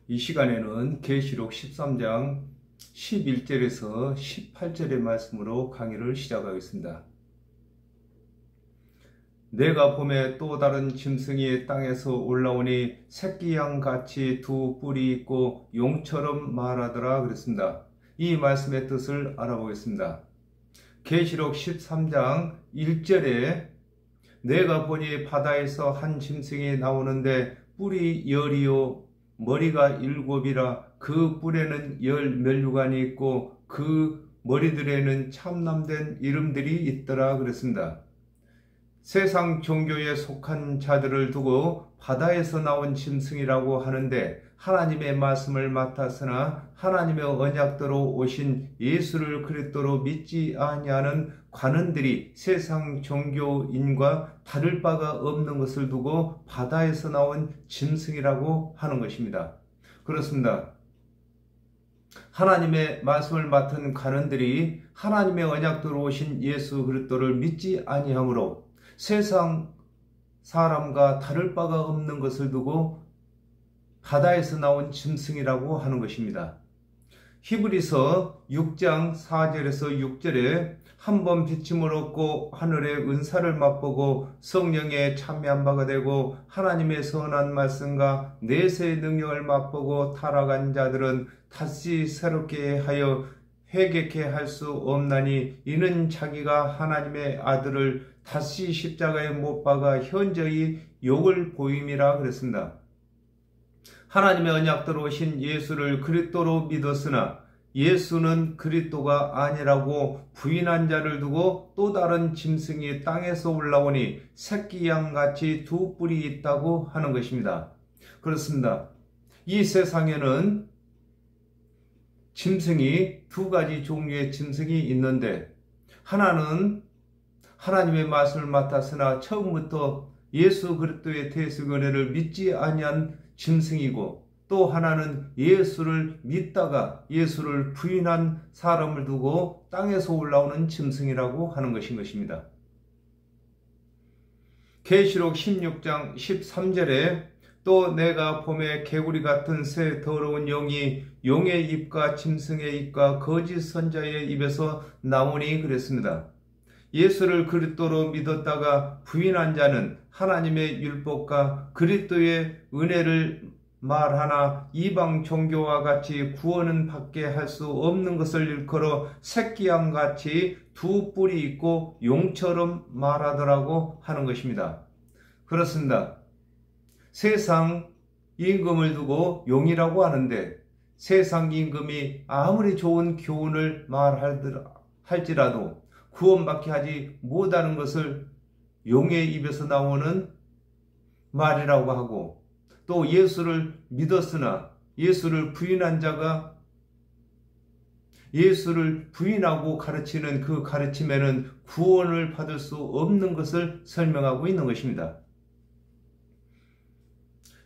이 시간에는 계시록 13장 11절에서 18절의 말씀으로 강의를 시작하겠습니다. 내가 봄에 또 다른 짐승이 땅에서 올라오니 새끼 양같이 두 뿔이 있고 용처럼 말하더라 그랬습니다. 이 말씀의 뜻을 알아보겠습니다. 계시록 13장 1절에 내가 보니 바다에서 한 짐승이 나오는데 뿔이 열이요 머리가 7이라 그 뿔에는 10면류관이 있고 그 머리들에는 참남된 이름들이 있더라 그랬습니다. 세상 종교에 속한 자들을 두고 바다에서 나온 짐승이라고 하는데 하나님의 말씀을 맡았으나 하나님의 언약대로 오신 예수를 그리스도로 믿지 아니하는 관원들이 세상 종교인과 다를 바가 없는 것을 두고 바다에서 나온 짐승이라고 하는 것입니다. 그렇습니다. 하나님의 말씀을 맡은 관원들이 하나님의 언약대로 오신 예수 그리스도를 믿지 아니하므로 세상 사람과 다를 바가 없는 것을 두고 바다에서 나온 짐승이라고 하는 것입니다. 히브리서 6장 4절에서 6절에 한번 비침을 얻고 하늘의 은사를 맛보고 성령에 참여한 바가 되고 하나님의 선한 말씀과 내세의 능력을 맛보고 타락한 자들은 다시 새롭게 하여 회개케 할 수 없나니 이는 자기가 하나님의 아들을 다시 십자가에 못 박아 현저히 욕을 보임이라 그랬습니다. 하나님의 언약대로 오신 예수를 그리스도로 믿었으나 예수는 그리스도가 아니라고 부인한 자를 두고 또 다른 짐승이 땅에서 올라오니 새끼 양같이 두 뿔이 있다고 하는 것입니다. 그렇습니다. 이 세상에는 짐승이 두 가지 종류의 짐승이 있는데 하나는 하나님의 말씀을 맡았으나 처음부터 예수 그리스도의 대속은혜를 믿지 아니한 짐승이고 또 하나는 예수를 믿다가 예수를 부인한 사람을 두고 땅에서 올라오는 짐승이라고 하는 것입니다. 계시록 16장 13절에 또 내가 봄에 개구리 같은 새 더러운 영이 용의 입과 짐승의 입과 거짓 선자의 입에서 나오니 그랬습니다. 예수를 그리스도로 믿었다가 부인한 자는 하나님의 율법과 그리스도의 은혜를 말하나 이방 종교와 같이 구원은 받게 할 수 없는 것을 일컬어 새끼양같이 두 뿔이 있고 용처럼 말하더라고 하는 것입니다. 그렇습니다. 세상 임금을 두고 용이라고 하는데 세상 임금이 아무리 좋은 교훈을 말할지라도 구원받게 하지 못하는 것을 용의 입에서 나오는 말이라고 하고 또 예수를 믿었으나 예수를 부인한 자가 예수를 부인하고 가르치는 그 가르침에는 구원을 받을 수 없는 것을 설명하고 있는 것입니다.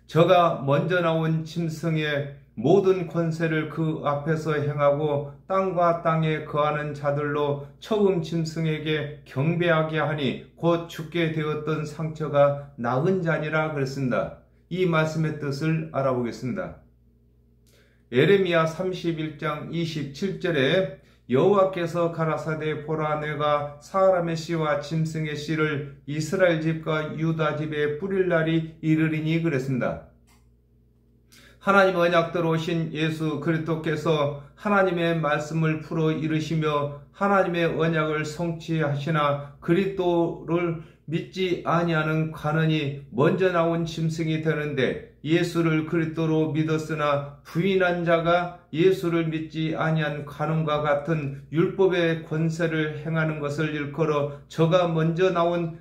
저가 먼저 나온 짐승의 모든 권세를 그 앞에서 행하고 땅과 땅에 거하는 자들로 처음 짐승에게 경배하게 하니 곧 죽게 되었던 상처가 나은 자니라 그랬습니다. 이 말씀의 뜻을 알아보겠습니다. 예레미야 31장 27절에 여호와께서 가라사대 보라 내가 사람의 씨와 짐승의 씨를 이스라엘 집과 유다 집에 뿌릴 날이 이르리니 그랬습니다. 하나님 언약대로 오신 예수 그리스도께서 하나님의 말씀을 풀어 이르시며 하나님의 언약을 성취하시나 그리스도를 믿지 아니하는 관원이 먼저 나온 짐승이 되는데 예수를 그리스도로 믿었으나 부인한 자가 예수를 믿지 아니한 관원과 같은 율법의 권세를 행하는 것을 일컬어 저가 먼저 나온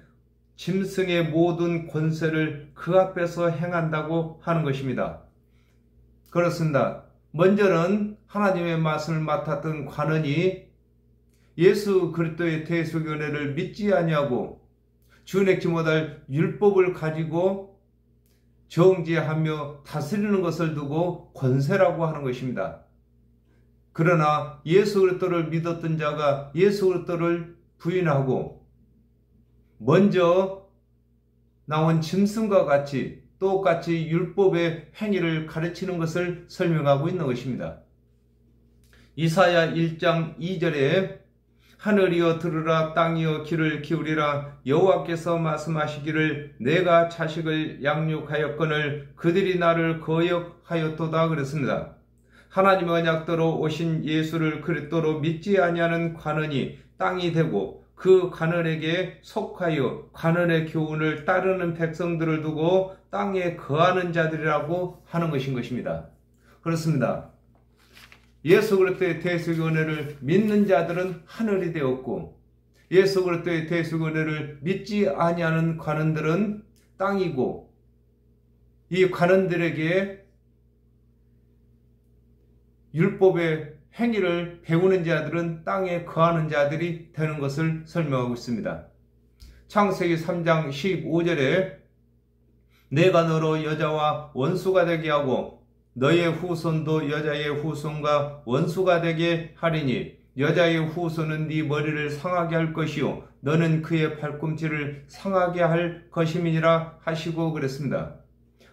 짐승의 모든 권세를 그 앞에서 행한다고 하는 것입니다. 그렇습니다. 먼저는 하나님의 말씀을 맡았던 관원이 예수 그리스도의 대속의 은혜를 믿지 아니하고 준행치 못할 율법을 가지고 정죄하며 다스리는 것을 두고 권세라고 하는 것입니다. 그러나 예수 그리스도를 믿었던 자가 예수 그리스도를 부인하고 먼저 나온 짐승과 같이 똑같이 율법의 행위를 가르치는 것을 설명하고 있는 것입니다. 이사야 1장 2절에 하늘이여 들으라 땅이여 귀를 기울이라 여호와께서 말씀하시기를 내가 자식을 양육하였거늘 그들이 나를 거역하였도다 그랬습니다. 하나님의 언약대로 오신 예수를 그리스도로 믿지 아니하는 관원이 땅이 되고 그 관원에게 속하여 관원의 교훈을 따르는 백성들을 두고 땅에 거하는 자들이라고 하는 것인 것입니다. 그렇습니다. 예수 그리스도의 대속의 은혜를 믿는 자들은 하늘이 되었고 예수 그리스도의 대속의 은혜를 믿지 아니하는 관원들은 땅이고 이 관원들에게 율법의 행위를 배우는 자들은 땅에 거하는 자들이 되는 것을 설명하고 있습니다. 창세기 3장 15절에 내가 너로 여자와 원수가 되게 하고 너의 후손도 여자의 후손과 원수가 되게 하리니 여자의 후손은 네 머리를 상하게 할 것이요 너는 그의 발꿈치를 상하게 할 것임이니라 하시고 그랬습니다.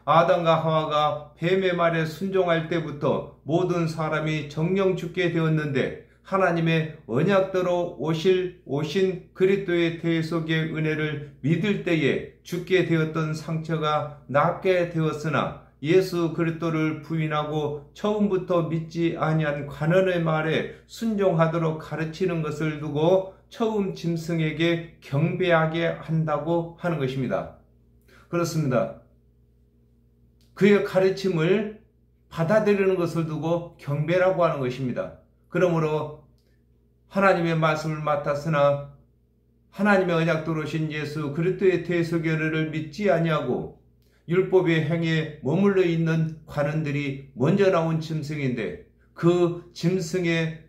아담과 하와가 뱀의 말에 순종할 때부터 모든 사람이 정령 죽게 되었는데 하나님의 언약대로 오신 그리스도의 대속의 은혜를 믿을 때에 죽게 되었던 상처가 낫게 되었으나 예수 그리스도를 부인하고 처음부터 믿지 아니한 관원의 말에 순종하도록 가르치는 것을 두고 처음 짐승에게 경배하게 한다고 하는 것입니다. 그렇습니다. 그의 가르침을 받아들이는 것을 두고 경배라고 하는 것입니다. 그러므로 하나님의 말씀을 맡았으나 하나님의 언약대로 오신 예수 그리스도의 대속의 은혜를 믿지 아니하고 율법의 행위에 머물러 있는 관원들이 먼저 나온 짐승인데 그 짐승의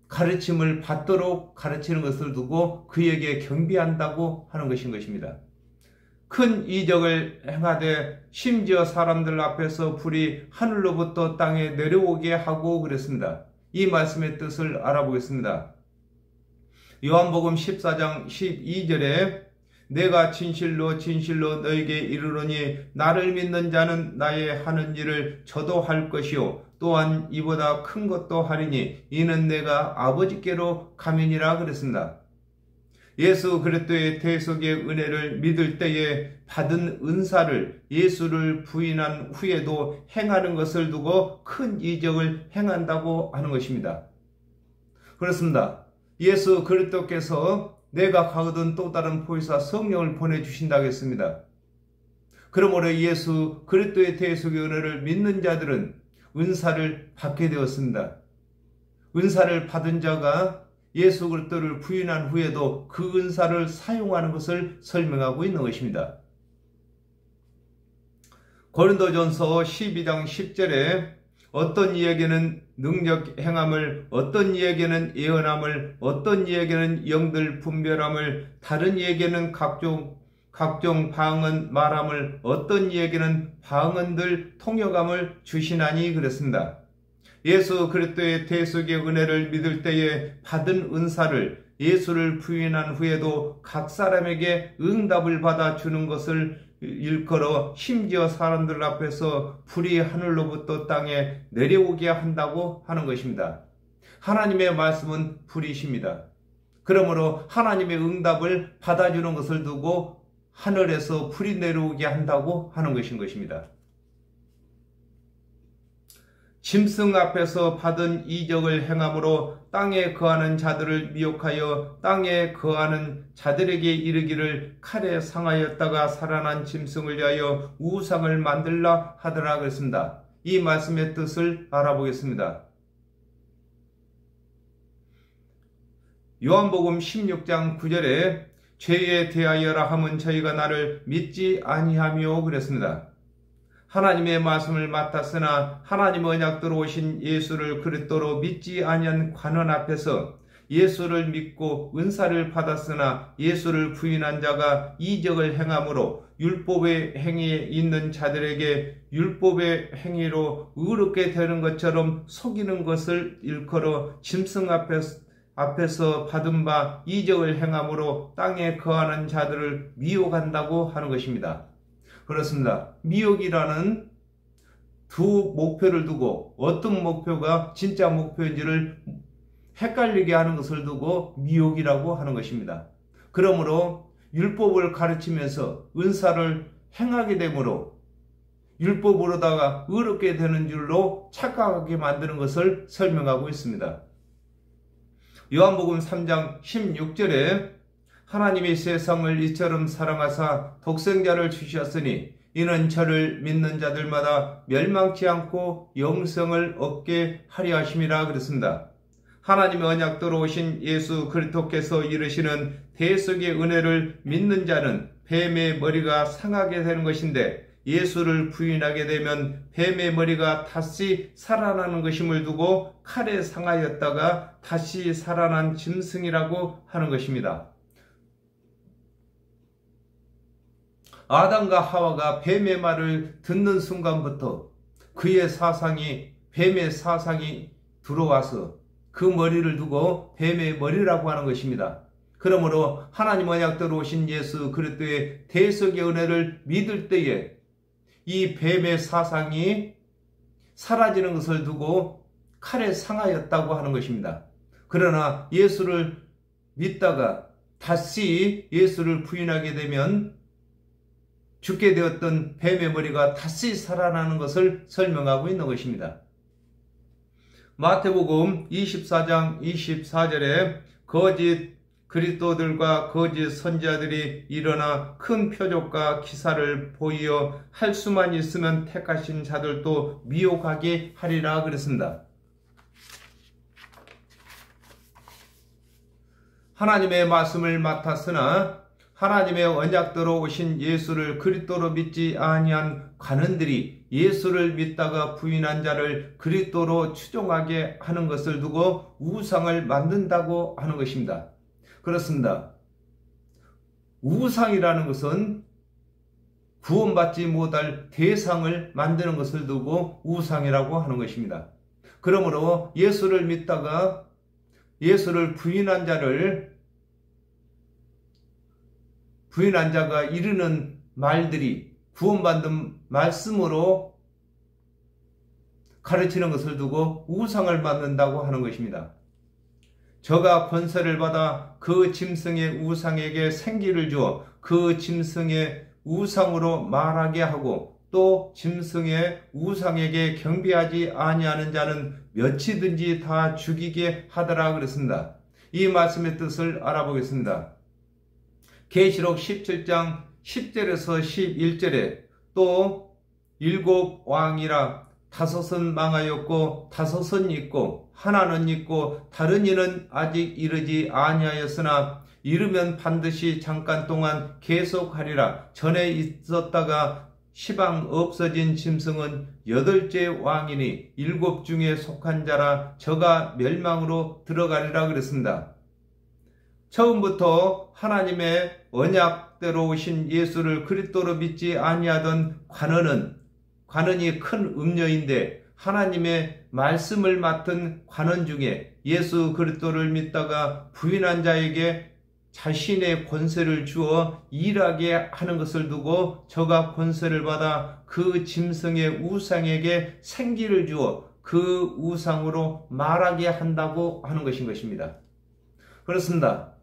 가르침을 받도록 가르치는 것을 두고 그에게 경배한다고 하는 것인 것입니다. 큰 이적을 행하되 심지어 사람들 앞에서 불이 하늘로부터 땅에 내려오게 하고 그랬습니다. 이 말씀의 뜻을 알아보겠습니다. 요한복음 14장 12절에 내가 진실로 진실로 너에게 이르노니 나를 믿는 자는 나의 하는 일을 저도 할 것이요 또한 이보다 큰 것도 하리니 이는 내가 아버지께로 가미니라 그랬습니다. 예수 그리스도의 대속의 은혜를 믿을 때에 받은 은사를 예수를 부인한 후에도 행하는 것을 두고 큰 이적을 행한다고 하는 것입니다. 그렇습니다. 예수 그리스도께서 내가 가거든 또 다른 보혜사 성령을 보내주신다고 했습니다. 그러므로 예수 그리스도의 대속의 은혜를 믿는 자들은 은사를 받게 되었습니다. 은사를 받은 자가 예수 그리스도를 부인한 후에도 그 은사를 사용하는 것을 설명하고 있는 것입니다. 고린도전서 12장 10절에 어떤 이에게는 능력 행함을, 어떤 이에게는 예언함을, 어떤 이에게는 영들 분별함을, 다른 이에게는 각종 방언 말함을, 어떤 이에게는 방언들 통역함을 주시나니 그랬습니다. 예수 그리스도의 대속의 은혜를 믿을 때에 받은 은사를 예수를 부인한 후에도 각 사람에게 응답을 받아 주는 것을 일컬어 심지어 사람들 앞에서 불이 하늘로부터 땅에 내려오게 한다고 하는 것입니다. 하나님의 말씀은 불이십니다. 그러므로 하나님의 응답을 받아주는 것을 두고 하늘에서 불이 내려오게 한다고 하는 것인 것입니다. 짐승 앞에서 받은 이적을 행함으로 땅에 거하는 자들을 미혹하여 땅에 거하는 자들에게 이르기를 칼에 상하였다가 살아난 짐승을 위하여 우상을 만들라 하더라 그랬습니다. 이 말씀의 뜻을 알아보겠습니다. 요한복음 16장 9절에 죄에 대하여라 함은 저희가 나를 믿지 아니하며 그랬습니다. 하나님의 말씀을 맡았으나 하나님의 언약대로 오신 예수를 그리스도로 믿지 아니한 관원 앞에서 예수를 믿고 은사를 받았으나 예수를 부인한 자가 이적을 행함으로 율법의 행위에 있는 자들에게 율법의 행위로 의롭게 되는 것처럼 속이는 것을 일컬어 짐승 앞에서 받은 바 이적을 행함으로 땅에 거하는 자들을 미혹한다고 하는 것입니다. 그렇습니다. 미혹이라는 두 목표를 두고 어떤 목표가 진짜 목표인지를 헷갈리게 하는 것을 두고 미혹이라고 하는 것입니다. 그러므로 율법을 가르치면서 은사를 행하게 되므로 율법으로다가 의롭게 되는 줄로 착각하게 만드는 것을 설명하고 있습니다. 요한복음 3장 16절에 하나님이 세상을 이처럼 사랑하사 독생자를 주셨으니 이는 저를 믿는 자들마다 멸망치 않고 영생을 얻게 하려 하심이라 그랬습니다. 하나님의 언약대로 오신 예수 그리스도께서 이르시는 대속의 은혜를 믿는 자는 뱀의 머리가 상하게 되는 것인데 예수를 부인하게 되면 뱀의 머리가 다시 살아나는 것임을 두고 칼에 상하였다가 다시 살아난 짐승이라고 하는 것입니다. 아담과 하와가 뱀의 말을 듣는 순간부터 그의 사상이 뱀의 사상이 들어와서 그 머리를 두고 뱀의 머리라고 하는 것입니다. 그러므로 하나님 언약대로 오신 예수 그리스도의 대속의 은혜를 믿을 때에 이 뱀의 사상이 사라지는 것을 두고 칼에 상하였다고 하는 것입니다. 그러나 예수를 믿다가 다시 예수를 부인하게 되면 죽게 되었던 뱀의 머리가 다시 살아나는 것을 설명하고 있는 것입니다. 마태복음 24장 24절에 거짓 그리스도들과 거짓 선지자들이 일어나 큰 표적과 기사를 보이어 할 수만 있으면 택하신 자들도 미혹하게 하리라 그랬습니다. 하나님의 말씀을 맡았으나 하나님의 언약대로 오신 예수를 그리스도로 믿지 아니한 관원들이 예수를 믿다가 부인한 자를 그리스도로 추종하게 하는 것을 두고 우상을 만든다고 하는 것입니다. 그렇습니다. 우상이라는 것은 구원받지 못할 대상을 만드는 것을 두고 우상이라고 하는 것입니다. 그러므로 예수를 믿다가 예수를 부인한 자가 이르는 말들이 구원받는 말씀으로 가르치는 것을 두고 우상을 만든다고 하는 것입니다. 저가 권세를 받아 그 짐승의 우상에게 생기를 주어 그 짐승의 우상으로 말하게 하고 또 짐승의 우상에게 경배하지 아니하는 자는 몇이든지 다 죽이게 하더라 그랬습니다. 이 말씀의 뜻을 알아보겠습니다. 계시록 17장 10절에서 11절에 또 일곱 왕이라 다섯은 망하였고 다섯은 있고 하나는 있고 다른 이는 아직 이르지 아니하였으나 이르면 반드시 잠깐 동안 계속하리라. 전에 있었다가 시방 없어진 짐승은 여덟째 왕이니 일곱 중에 속한 자라 저가 멸망으로 들어가리라 그랬습니다. 처음부터 하나님의 언약대로 오신 예수를 그리스도로 믿지 아니하던 관원이 큰 음녀인데 하나님의 말씀을 맡은 관원 중에 예수 그리스도를 믿다가 부인한 자에게 자신의 권세를 주어 일하게 하는 것을 두고 저가 권세를 받아 그 짐승의 우상에게 생기를 주어 그 우상으로 말하게 한다고 하는 것인 것입니다. 그렇습니다.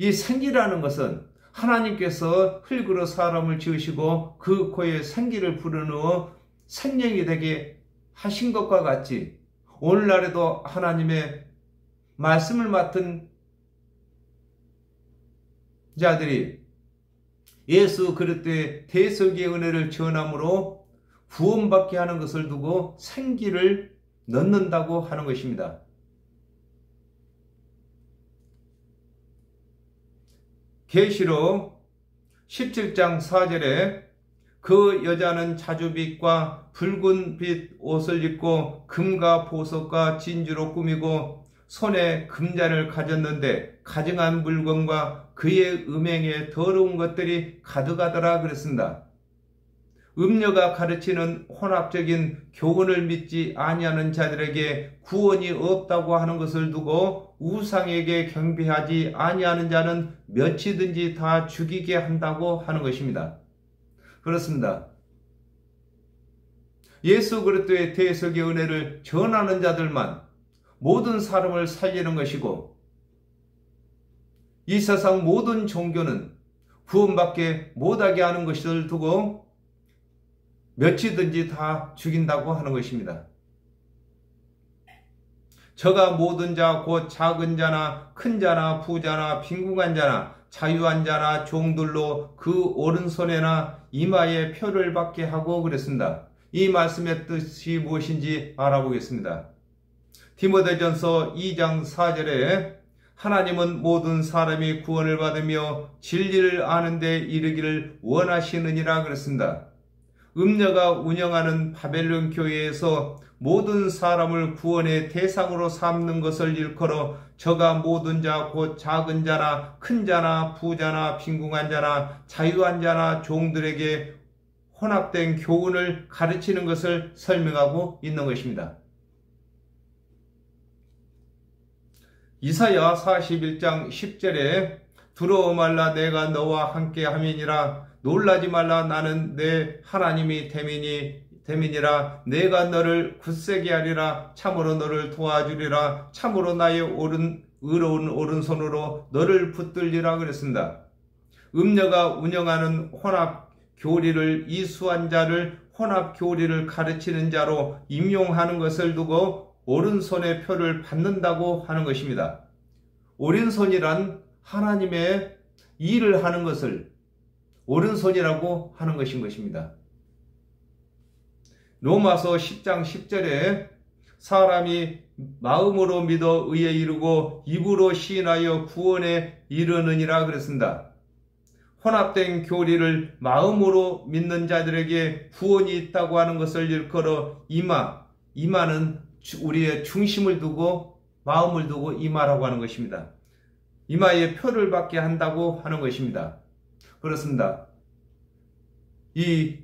이 생기라는 것은 하나님께서 흙으로 사람을 지으시고 그 코에 생기를 불어넣어 생명이 되게 하신 것과 같이 오늘날에도 하나님의 말씀을 맡은 자들이 예수 그리스도의 대속의 은혜를 전함으로 구원받게 하는 것을 두고 생기를 넣는다고 하는 것입니다. 계시록 17장 4절에 그 여자는 자주빛과 붉은 빛 옷을 입고 금과 보석과 진주로 꾸미고 손에 금잔을 가졌는데 가증한 물건과 그의 음행에 더러운 것들이 가득하더라 그랬습니다. 음녀가 가르치는 혼합적인 교훈을 믿지 아니하는 자들에게 구원이 없다고 하는 것을 두고 우상에게 경배하지 아니하는 자는 몇이든지 다 죽이게 한다고 하는 것입니다. 그렇습니다. 예수 그리스도의 대속의 은혜를 전하는 자들만 모든 사람을 살리는 것이고, 이 세상 모든 종교는 구원받게 못하게 하는 것을 두고 몇이든지 다 죽인다고 하는 것입니다. 저가 모든 자 곧 작은 자나 큰 자나 부자나 빈궁한 자나 자유한 자나 종들로 그 오른손에나 이마에 표를 받게 하고 그랬습니다. 이 말씀의 뜻이 무엇인지 알아보겠습니다. 디모데전서 2장 4절에 하나님은 모든 사람이 구원을 받으며 진리를 아는 데 이르기를 원하시느니라 그랬습니다. 음녀가 운영하는 바벨론 교회에서 모든 사람을 구원의 대상으로 삼는 것을 일컬어 저가 모든 자 곧 작은 자나 큰 자나 부자나 빈궁한 자나 자유한 자나 종들에게 혼합된 교훈을 가르치는 것을 설명하고 있는 것입니다. 이사야 41장 10절에 두려워 말라 내가 너와 함께 함이니라 놀라지 말라 나는 내 하나님이 됨이니라 내가 너를 굳세게 하리라 참으로 너를 도와주리라 참으로 나의 의로운 오른손으로 너를 붙들리라 그랬습니다. 음녀가 운영하는 혼합 교리를 이수한 자를 혼합 교리를 가르치는 자로 임용하는 것을 두고 오른손의 표를 받는다고 하는 것입니다. 오른손이란 하나님의 일을 하는 것을 오른손이라고 하는 것인 것입니다. 로마서 10장 10절에 사람이 마음으로 믿어 의에 이르고 입으로 시인하여 구원에 이르느니라 그랬습니다. 혼합된 교리를 마음으로 믿는 자들에게 구원이 있다고 하는 것을 일컬어 이마는 우리의 중심을 두고 마음을 두고 이마라고 하는 것입니다. 이마에 표를 받게 한다고 하는 것입니다. 그렇습니다. 이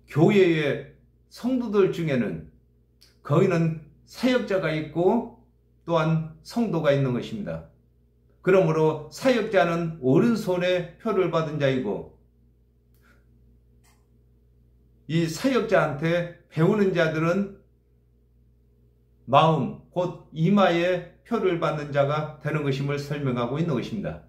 교회의 성도들 중에는 거기는 사역자가 있고 또한 성도가 있는 것입니다. 그러므로 사역자는 오른손에 표를 받은 자이고 이 사역자한테 배우는 자들은 마음 곧 이마에 표를 받는 자가 되는 것임을 설명하고 있는 것입니다.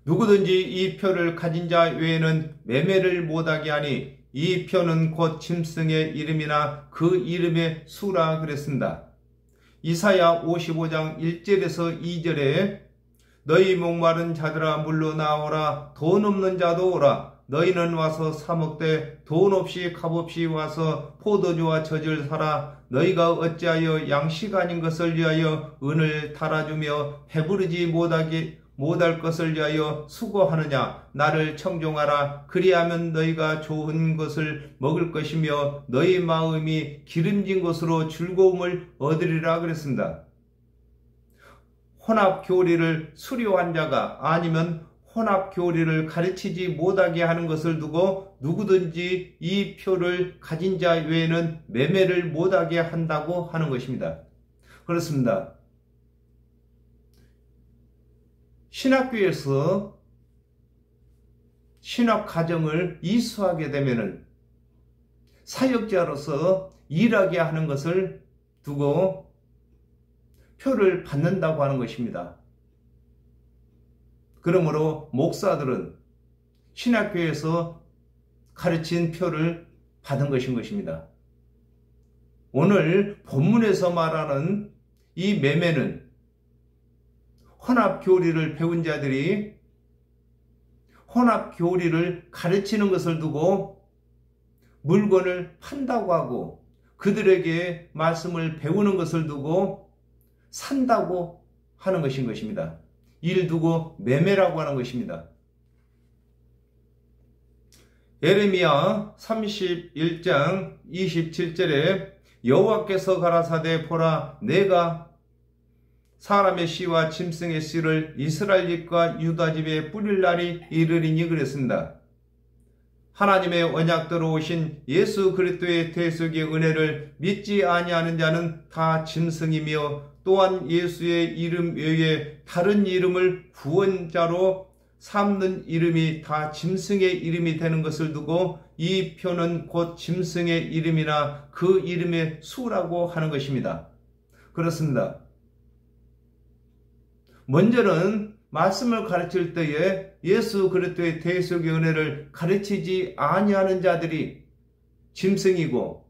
누구든지 이 표를 가진 자 외에는 매매를 못하게 하니 이 표는 곧 짐승의 이름이나 그 이름의 수라 그랬습니다. 이사야 55장 1절에서 2절에 너희 목마른 자들아 물러나오라 돈 없는 자도 오라 너희는 와서 사 먹되 돈 없이 값없이 와서 포도주와 젖을 사라 너희가 어찌하여 양식 아닌 것을 위하여 은을 달아주며 배부르지 못할 것을 위하여 수고하느냐 나를 청종하라 그리하면 너희가 좋은 것을 먹을 것이며 너희 마음이 기름진 것으로 즐거움을 얻으리라 그랬습니다. 혼합 교리를 수료한 자가 아니면 혼합 교리를 가르치지 못하게 하는 것을 두고 누구든지 이 표를 가진 자 외에는 매매를 못하게 한다고 하는 것입니다. 그렇습니다. 신학교에서 신학 과정을 이수하게 되면은 사역자로서 일하게 하는 것을 두고 표를 받는다고 하는 것입니다. 그러므로 목사들은 신학교에서 가르친 표를 받은 것입니다. 오늘 본문에서 말하는 이 매매는 혼합교리를 배운 자들이 혼합교리를 가르치는 것을 두고 물건을 판다고 하고 그들에게 말씀을 배우는 것을 두고 산다고 하는 것인 것입니다. 일 두고 매매라고 하는 것입니다. 예레미야 31장 27절에 여호와께서 가라사대 보라 내가 사람의 씨와 짐승의 씨를 이스라엘 집과 유다 집에 뿌릴 날이 이르리니 그랬습니다. 하나님의 언약대로 오신 예수 그리스도의 대속의 은혜를 믿지 아니하는 자는 다 짐승이며 또한 예수의 이름 외에 다른 이름을 구원자로 삼는 이름이 다 짐승의 이름이 되는 것을 두고 이 표는 곧 짐승의 이름이나 그 이름의 수라고 하는 것입니다. 그렇습니다. 먼저는 말씀을 가르칠 때에 예수 그리스도의 대속의 은혜를 가르치지 아니하는 자들이 짐승이고,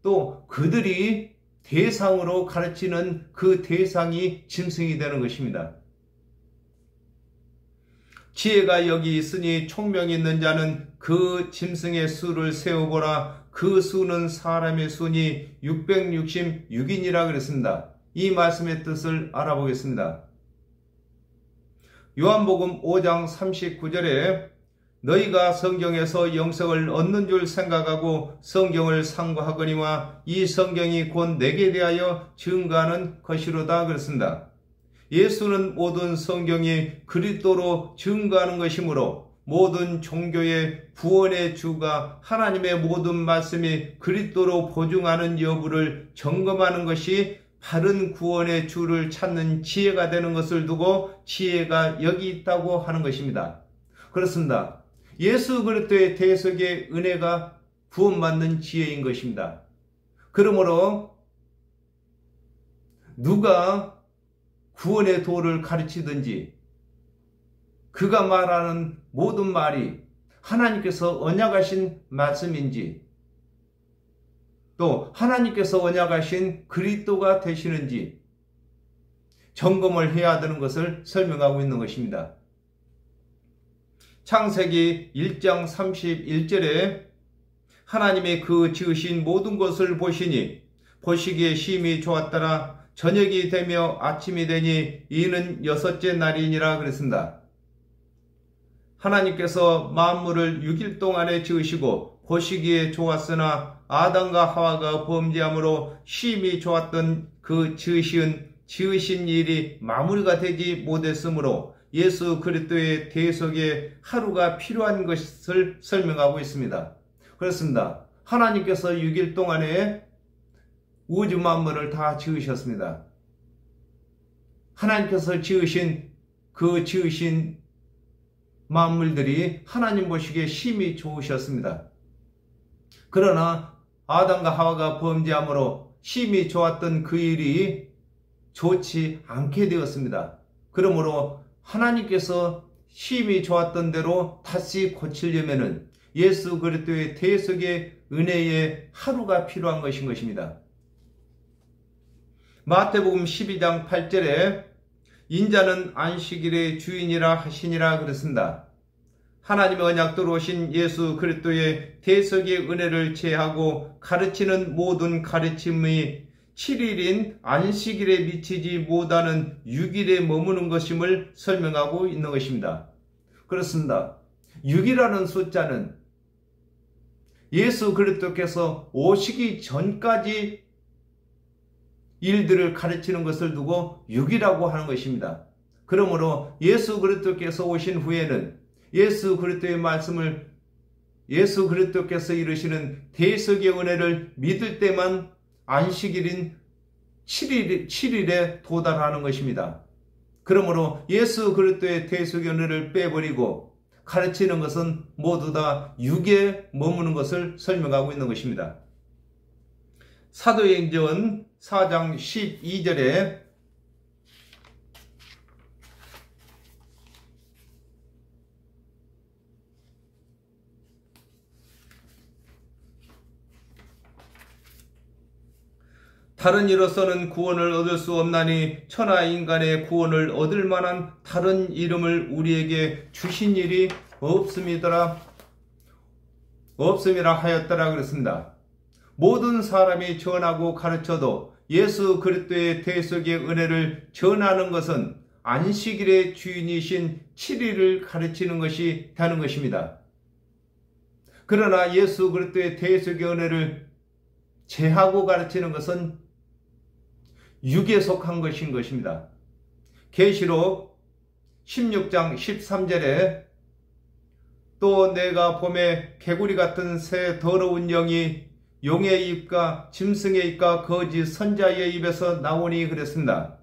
또 그들이 대상으로 가르치는 그 대상이 짐승이 되는 것입니다. 지혜가 여기 있으니 총명이 있는 자는 그 짐승의 수를 세어보라. 그 수는 사람의 수니 666인이라 그랬습니다. 이 말씀의 뜻을 알아보겠습니다. 요한복음 5장 39절에 너희가 성경에서 영생을 얻는 줄 생각하고 성경을 상고하거니와 이 성경이 곧 내게 대하여 증거하는 것이로다 그랬습니다. 예수는 모든 성경이 그리스도로 증거하는 것이므로 모든 종교의 구원의 주가 하나님의 모든 말씀이 그리스도로 보증하는 여부를 점검하는 것이 바른 구원의 주를 찾는 지혜가 되는 것을 두고 지혜가 여기 있다고 하는 것입니다. 그렇습니다. 예수 그리스도의 대속의 은혜가 구원받는 지혜인 것입니다. 그러므로 누가 구원의 도를 가르치든지 그가 말하는 모든 말이 하나님께서 언약하신 말씀인지, 또 하나님께서 언약하신 그리스도가 되시는지 점검을 해야 되는 것을 설명하고 있는 것입니다. 창세기 1장 31절에 하나님의 그 지으신 모든 것을 보시니 보시기에 심히 좋았더라. 저녁이 되며 아침이 되니 이는 6째 날이니라 그랬습니다. 하나님께서 만물을 6일 동안에 지으시고 보시기에 좋았으나 아담과 하와가 범죄함으로 심히 좋았던 그 지으신 일이 마무리가 되지 못했으므로 예수 그리스도의 대속에 하루가 필요한 것을 설명하고 있습니다. 그렇습니다. 하나님께서 6일 동안에 우주 만물을 다 지으셨습니다. 하나님께서 지으신 만물들이 하나님 보시기에 심히 좋으셨습니다. 그러나 아담과 하와가 범죄함으로 심히 좋았던 그 일이 좋지 않게 되었습니다. 그러므로 하나님께서 심히 좋았던 대로 다시 고치려면은 예수 그리스도의 대속의 은혜의 하루가 필요한 것인 것입니다. 마태복음 12장 8절에 인자는 안식일의 주인이라 하시니라 그랬습니다. 하나님의 언약대로 오신 예수 그리스도의 대속의 은혜를 제하고 가르치는 모든 가르침이 7일인 안식일에 미치지 못하는 6일에 머무는 것임을 설명하고 있는 것입니다. 그렇습니다. 6이라는 숫자는 예수 그리스도께서 오시기 전까지 일들을 가르치는 것을 두고 6이라고 하는 것입니다. 그러므로 예수 그리스도께서 오신 후에는 예수 그리스도의 말씀을 예수 그리스도께서 이루시는 대속의 은혜를 믿을 때만 안식일인 7일에 도달하는 것입니다. 그러므로 예수 그리스도의 대속의 은혜를 빼버리고 가르치는 것은 모두 다 6에 머무는 것을 설명하고 있는 것입니다. 사도행전 4장 12절에 다른 이로서는 구원을 얻을 수 없나니 천하 인간의 구원을 얻을 만한 다른 이름을 우리에게 주신 일이 없음이라 하였더라 그랬습니다. 모든 사람이 전하고 가르쳐도 예수 그리스도의 대속의 은혜를 전하는 것은 안식일의 주인이신 7일을 가르치는 것이 되는 것입니다. 그러나 예수 그리스도의 대속의 은혜를 제하고 가르치는 것은 6에 속한 것인 것입니다. 계시록 16장 13절에 또 내가 봄에 개구리 같은 새 더러운 영이 용의 입과 짐승의 입과 거짓 선자의 입에서 나오니 그랬습니다.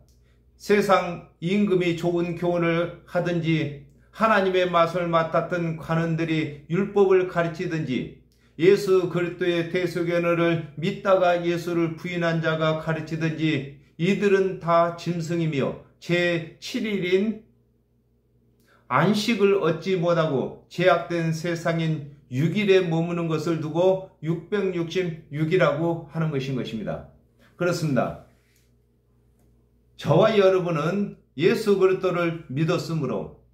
세상 임금이 좋은 교훈을 하든지 하나님의 맛을 맡았던 관원들이 율법을 가르치든지 예수 그리스도의 대속연회를 믿다가 예수를 부인한 자가 가르치든지 이들은 다 짐승이며 제7일인 안식을 얻지 못하고 제약된 세상인 6일에 머무는 것을 두고 666이라고 하는 것인 것입니다. 그렇습니다. 저와 여러분은 예수 그리스도를 믿었으므로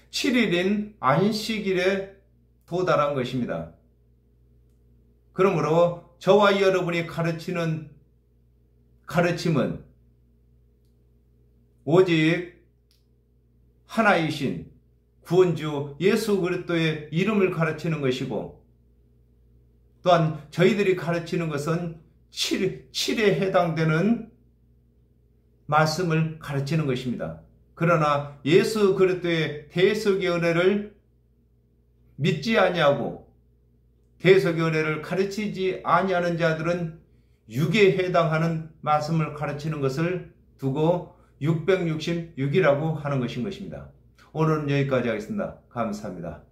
7일인 안식일에 도달한 것입니다. 그러므로 저와 여러분이 가르치는 가르침은 오직 하나이신 구원주 예수 그리스도의 이름을 가르치는 것이고, 또한 저희들이 가르치는 것은 7에 해당되는 말씀을 가르치는 것입니다. 그러나 예수 그리스도의 대속의 은혜를 믿지 아니하고 대속의 은혜를 가르치지 아니하는 자들은 6에 해당하는 말씀을 가르치는 것을 두고 666이라고 하는 것인 것입니다. 오늘은 여기까지 하겠습니다. 감사합니다.